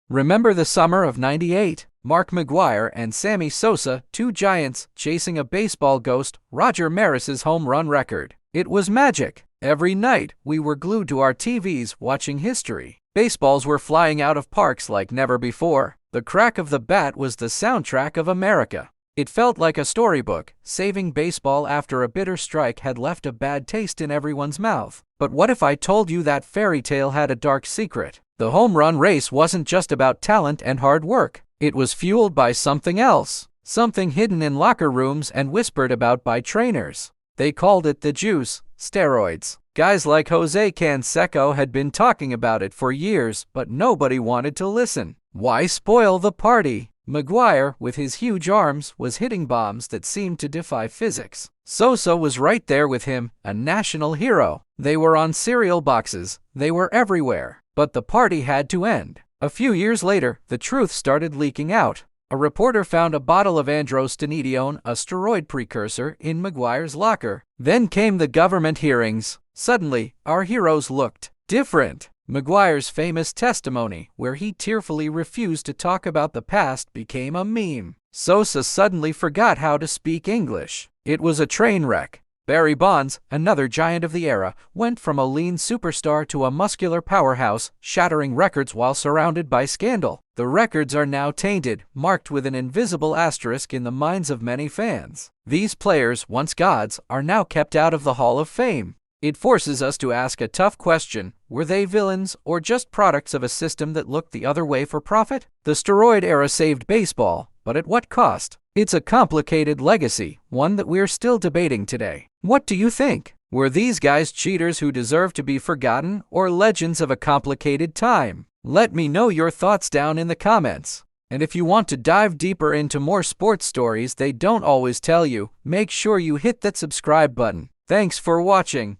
Remember the summer of '98? Mark McGwire and Sammy Sosa, two giants, chasing a baseball ghost, Roger Maris's home run record. It was magic. Every night, we were glued to our TVs watching history. Baseballs were flying out of parks like never before. The crack of the bat was the soundtrack of America. It felt like a storybook. Saving baseball after a bitter strike had left a bad taste in everyone's mouth. But what if I told you that fairy tale had a dark secret? The home run race wasn't just about talent and hard work. It was fueled by something else, something hidden in locker rooms and whispered about by trainers. They called it the juice, steroids. Guys like Jose Canseco had been talking about it for years, but nobody wanted to listen. Why spoil the party? McGwire, with his huge arms, was hitting bombs that seemed to defy physics. Sosa was right there with him, a national hero. They were on cereal boxes. They were everywhere. But the party had to end. A few years later, the truth started leaking out. A reporter found a bottle of androstenedione, a steroid precursor, in McGwire's locker. Then came the government hearings. Suddenly, our heroes looked different. McGwire's famous testimony, where he tearfully refused to talk about the past, became a meme. Sosa suddenly forgot how to speak English. It was a train wreck. Barry Bonds, another giant of the era, went from a lean superstar to a muscular powerhouse, shattering records while surrounded by scandal. The records are now tainted, marked with an invisible asterisk in the minds of many fans. These players, once gods, are now kept out of the Hall of Fame. It forces us to ask a tough question: were they villains or just products of a system that looked the other way for profit? The steroid era saved baseball, but at what cost? It's a complicated legacy, one that we're still debating today. What do you think? Were these guys cheaters who deserve to be forgotten, or legends of a complicated time? Let me know your thoughts down in the comments. And if you want to dive deeper into more sports stories they don't always tell you, make sure you hit that subscribe button. Thanks for watching.